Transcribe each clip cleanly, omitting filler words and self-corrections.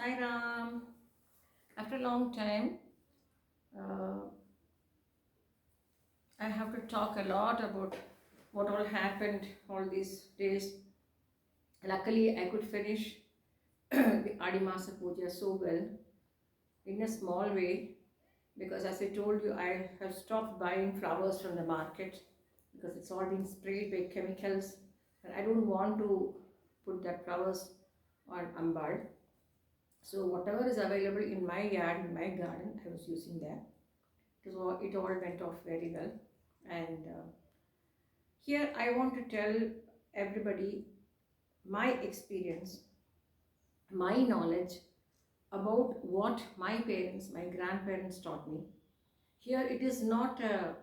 Sai Ram. After a long time, uh, I have to talk a lot about what all happened all these days. Luckily, I could finish the Adimasa Puja so well in a small way because, as I told you, I have stopped buying flowers from the market because it's all been sprayed by chemicals, and I don't want to put that flowers on Ambal. So, whatever is available in my yard, in my garden, I was using that. It all went off very well. And here I want to tell everybody my experience, my knowledge about what my parents, my grandparents taught me. Here it is not a,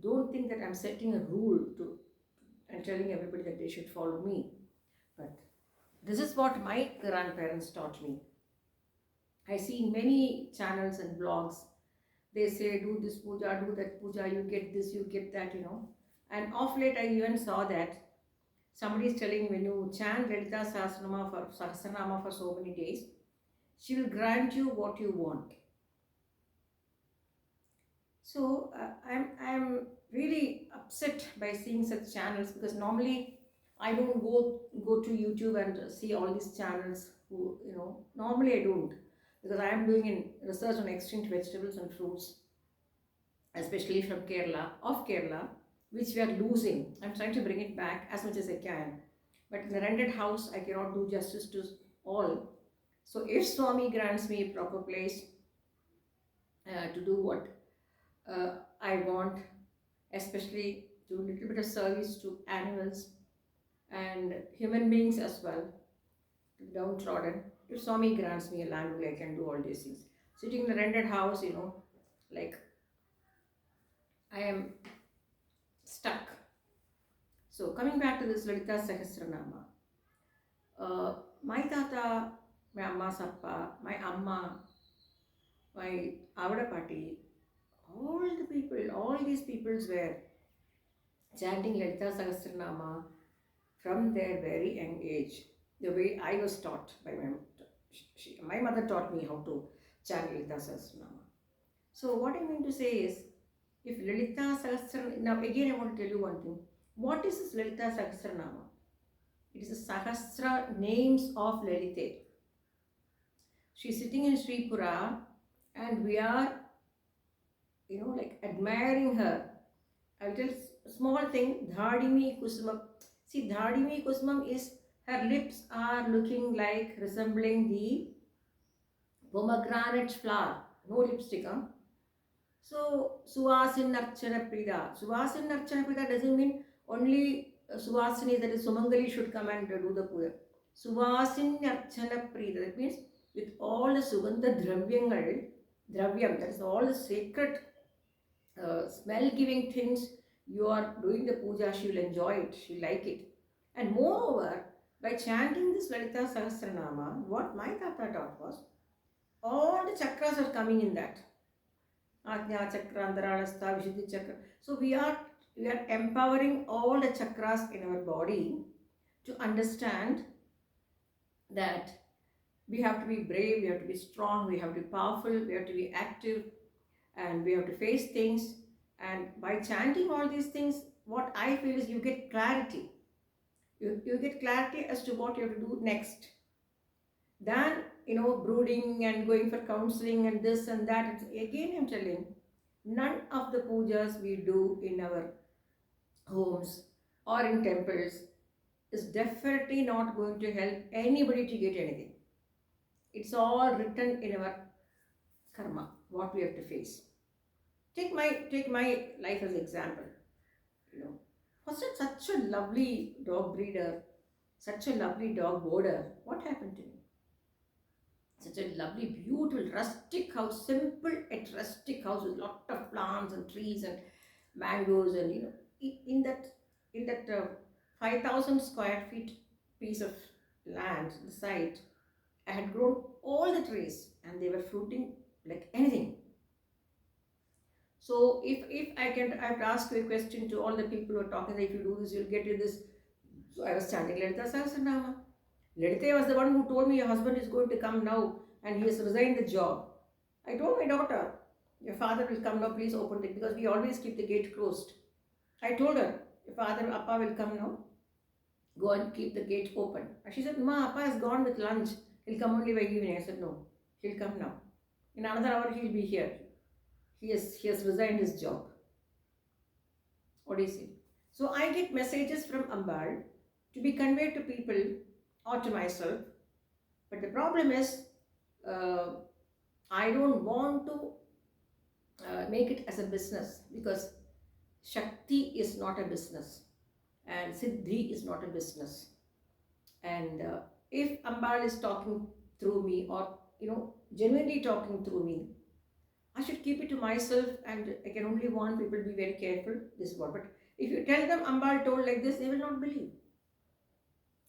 don't think that I'm setting a rule to and telling everybody that they should follow me. But this is what my grandparents taught me. I see many channels and blogs. They say do this puja, do that puja, you get this, you get that. And off late I even saw that somebody is telling when you chant Lalita Sahasranama for so many days, she will grant you what you want. So I'm really upset by seeing such channels because normally I don't go to YouTube and see all these channels. Normally I don't because I am doing in research on extinct vegetables and fruits, especially from Kerala, of Kerala, which we are losing. I'm trying to bring it back as much as I can. But in the rented house, I cannot do justice to all. So if Swami grants me a proper place to do what I want, especially do a little bit of service to animals and human beings as well, to the downtrodden. If Swami grants me a land where I can do all these things. Sitting in a rented house, like I am stuck. So coming back to this Lalita Sahasranama, uh, my tata, my amma sappa, my amma, my avada pati, all these peoples were chanting Lalita Sahasranama from their very young age. The way I was taught by my mother taught me how to chant Lalita Sahasranama. So what I mean to say is, if Lalita Sahasranama, now again I want to tell you one thing. What is this Lalita Sahasranama? It is the Sahasra names of Lalite. She is sitting in Sripura and we are, like admiring her. I'll tell a small thing, Dhadimi Kusumam. See, Dhadimi Kusumam is, her lips are looking like resembling the pomegranate flower. No lipstick, huh? So, Suvasin Archana Prida. Suvasin Archana Prida doesn't mean only Suvasini, that is Sumangali, should come and do the puja. Suvasin Archana Prida. That means with all the Sugandha Dravyam, that is all the sacred smell giving things, you are doing the puja, she will enjoy it, she will like it. And moreover, by chanting this Lalita Sahasranama, what my Tata taught was, all the chakras are coming in that. Ajna Chakra, Antaralasta, Vishuddhi Chakra. So we are empowering all the chakras in our body to understand that we have to be brave, we have to be strong, we have to be powerful, we have to be active, and we have to face things. And by chanting all these things, what I feel is you get clarity. You get clarity as to what you have to do next. Than brooding and going for counseling and this and that. Again, I'm telling, none of the pujas we do in our homes or in temples is definitely not going to help anybody to get anything. It's all written in our karma, what we have to face. Take my life as example. Was it such a lovely dog breeder, such a lovely dog boarder? What happened to me? Such a lovely, beautiful, rustic house, simple yet rustic house with lot of plants and trees and mangoes, and in that 5,000 square feet piece of land, the site, I had grown all the trees and they were fruiting like anything. So if I have to ask you a question to all the people who are talking that if you do this, you'll get to this. So I was chanting Lalita Sahasranama. Ledite was the one who told me your husband is going to come now and he has resigned the job. I told my daughter, your father will come now, please open it because we always keep the gate closed. I told her, your father, Appa will come now, go and keep the gate open. And she said, Ma, Appa has gone with lunch. He'll come only by evening. I said, no, he'll come now. In another hour, he'll be here. He has resigned his job. What do you say? So I get messages from Ambal to be conveyed to people or to myself. But the problem is, uh, I don't want to make it as a business because Shakti is not a business and Siddhi is not a business. And if Ambal is talking through me or genuinely talking through me, I should keep it to myself, and I can only warn people to be very careful. This is what. But if you tell them Ambal told like this, they will not believe.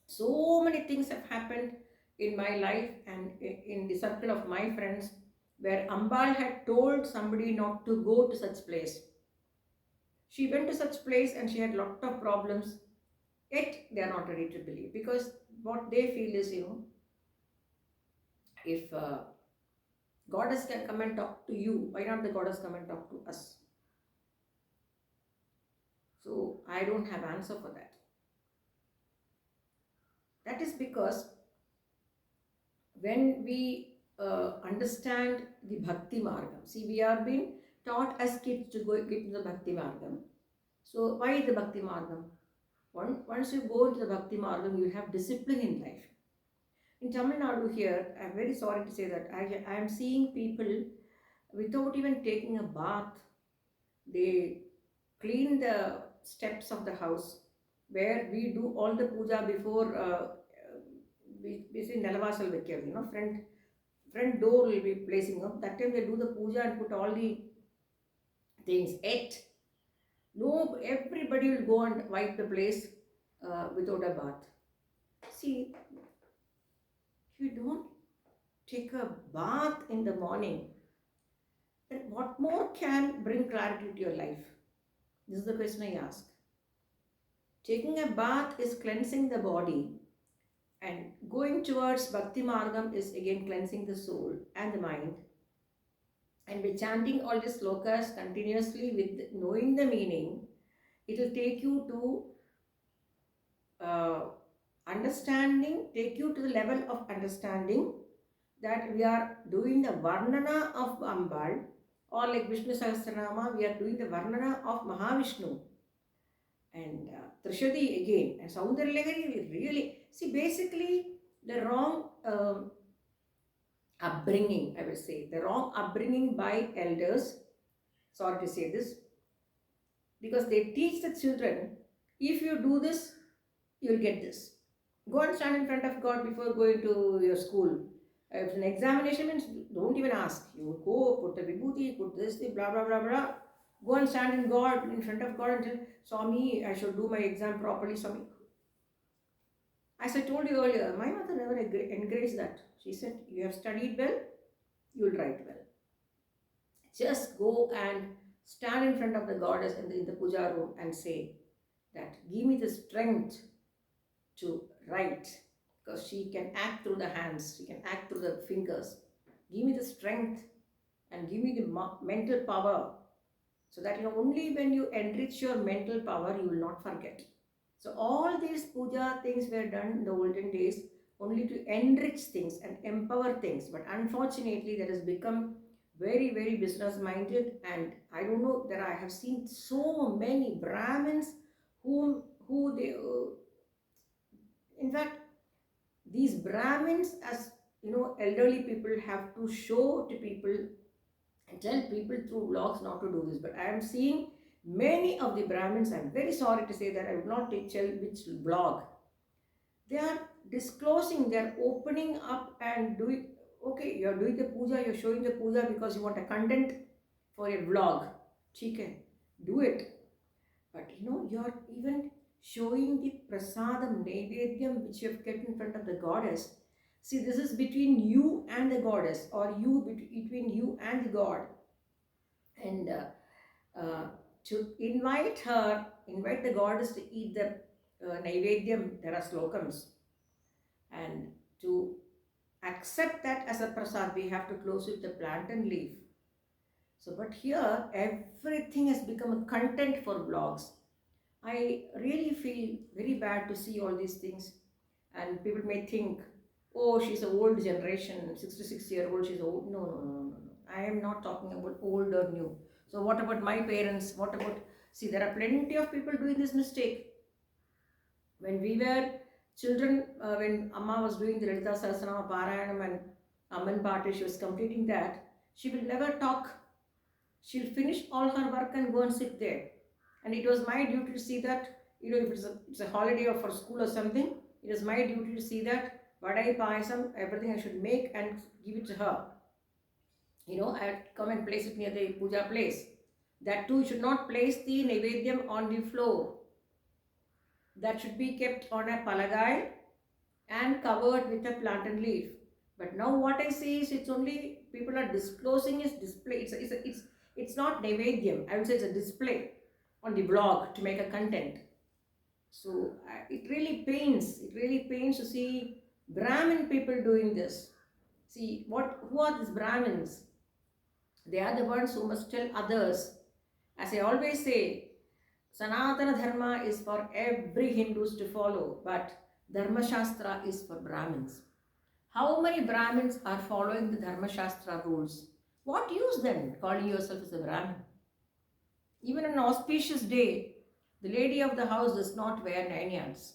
So many things have happened in my life and in the circle of my friends where Ambal had told somebody not to go to such place. She went to such place and she had lot of problems. Yet they are not ready to believe because what they feel is, if goddess can come and talk to you, why not the goddess come and talk to us? So I don't have answer for that. That is because when we understand the bhakti margam, see, we are being taught as kids to go get into the bhakti margam. So why the bhakti margam? Once you go into the bhakti margam, you will have discipline in life. In Tamil Nadu here, I'm very sorry to say that I am seeing people without even taking a bath. They clean the steps of the house where we do all the puja before we say Nelavasal Vikir, front door will be placing up. That time they do the puja and put all the things. No, everybody will go and wipe the place without a bath. See, if you don't take a bath in the morning, then what more can bring clarity to your life? This is the question I ask. Taking a bath is cleansing the body, and going towards Bhakti Margam is again cleansing the soul and the mind. And by chanting all these slokas continuously with knowing the meaning, it will take you to understanding, take you to the level of understanding that we are doing the Varnana of Ambal, or like Vishnu Sahasranama, we are doing the Varnana of Mahavishnu. And Trishadi again, and Saundaryalahari really, see, basically the wrong upbringing, I will say, the wrong upbringing by elders, sorry to say this, because they teach the children, if you do this, you will get this. Go and stand in front of God before going to your school. If an examination means, don't even ask. You go, put the vibhuti, put this thing, blah, blah, blah, blah. Go and stand in front of God and tell, Swami, I should do my exam properly, Swami. As I told you earlier, my mother never encouraged that. She said, you have studied well, you will write well. Just go and stand in front of the goddess in the puja room and say that, give me the strength to write, because she can act through the hands, she can act through the fingers. Give me the strength and give me the mental power, so that only when you enrich your mental power, you will not forget. So all these puja things were done in the olden days only to enrich things and empower things. But unfortunately, that has become very, very business minded. And I don't know, I have seen so many Brahmins who they, in fact, these Brahmins, as elderly people have to show to people and tell people through vlogs not to do this. But I am seeing many of the Brahmins, I'm very sorry to say that, I would not tell which vlog. They are disclosing, they are opening up and doing, okay, you are doing the puja, you are showing the puja because you want a content for your vlog. Okay, do it. But you are even showing the prasadam, naivedyam, which you have kept in front of the goddess. See, this is between you and the goddess, or between you and the god. And to invite the goddess to eat the naivedyam, there are slokams. And to accept that as a prasad, we have to close with the plantain leaf. So, but here everything has become a content for blogs. I really feel very bad to see all these things, and people may think, oh, she's an old generation, 66-year-old, she's old. No, no, no, no, no. I am not talking about old or new. So, what about my parents? What about, see, there are plenty of people doing this mistake. When we were children, when Amma was doing the Lalita Sahasranama Parayanam and Amman Pati, she was completing that, she will never talk. She'll finish all her work and go and sit there. And it was my duty to see that, if it's a holiday or for school or something, it is my duty to see that vadai, payasam, everything I should make and give it to her. I'd come and place it near the puja place. That too, you should not place the Naivedyam on the floor. That should be kept on a palagai and covered with a plantain leaf. But now what I see is it's only people are disclosing his display. It's not Naivedyam. I would say it's a display on the blog to make a content. So it really pains. It really pains to see Brahmin people doing this. See, who are these Brahmins? They are the ones who must tell others. As I always say, Sanatana Dharma is for every Hindus to follow, but Dharma Shastra is for Brahmins. How many Brahmins are following the Dharma Shastra rules? What use then calling yourself as a Brahmin? Even on an auspicious day, the lady of the house does not wear lanyards.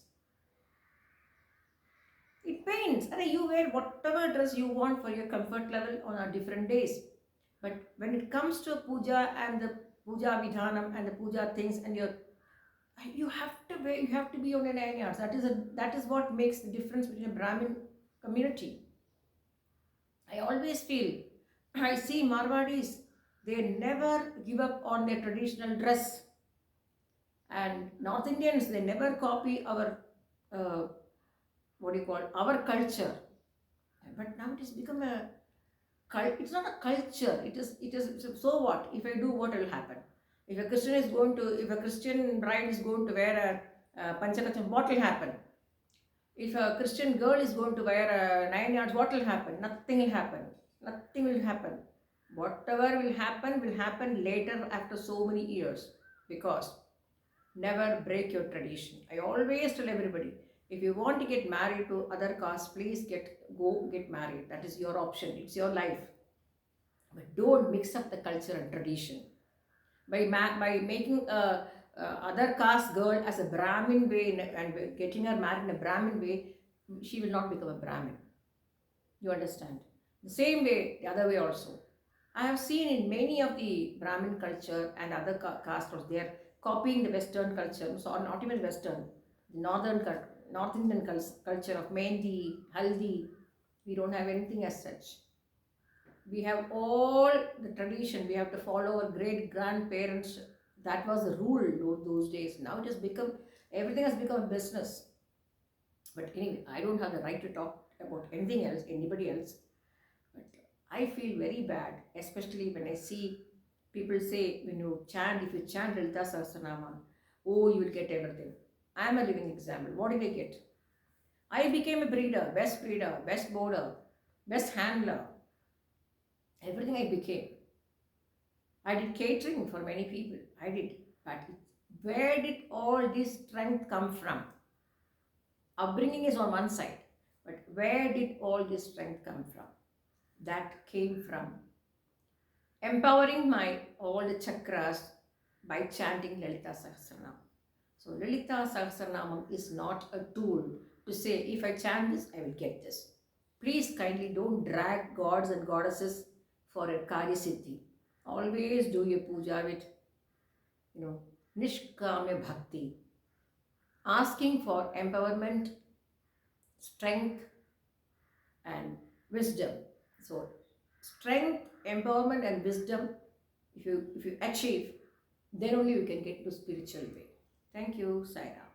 It pains. You wear whatever dress you want for your comfort level on different days. But when it comes to puja and the puja vidhanam and the puja things, and you have to be on a lanyards. That is what makes the difference between a Brahmin community. I always feel, I see Marwadis, they never give up on their traditional dress. And North Indians, they never copy our, our culture. But now it has become it's not a culture. It is, so what? If I do, what will happen? If a Christian bride is going to wear a panchakacham, what will happen? If a Christian girl is going to wear a 9 yards, what will happen? Nothing will happen. Nothing will happen. Whatever will happen later after so many years. Because never break your tradition. I always tell everybody, if you want to get married to other castes, please go get married. That is your option. It's your life. But don't mix up the culture and tradition. By making a other caste girl as a Brahmin way and getting her married in a Brahmin way, she will not become a Brahmin. You understand? The same way, the other way also. I have seen in many of the Brahmin culture and other castes, they are copying the Western culture, so not even Western, North Indian culture of Mehndi, Haldi. We don't have anything as such. We have all the tradition. We have to follow our great grandparents. That was the rule those days. Now it has become, everything has become a business. But anyway, I don't have the right to talk about anything else, anybody else. But I feel very bad, especially when I see people say, if you chant Lalita Sahasranama, oh, you will get everything. I am a living example. What did I get? I became a breeder, best boarder, best handler. Everything I became. I did catering for many people. I did. But where did all this strength come from? Upbringing is on one side. But where did all this strength come from? That came from empowering all the chakras by chanting Lalita Sahasranam. So Lalita Sahasranam is not a tool to say, if I chant this, I will get this. Please kindly don't drag gods and goddesses for a Karya Siddhi. Always do your puja with, Nishkamya Bhakti. Asking for empowerment, strength and wisdom. So strength, empowerment and wisdom, if you achieve, then only you can get to spiritual way. Thank you, Sai Ram.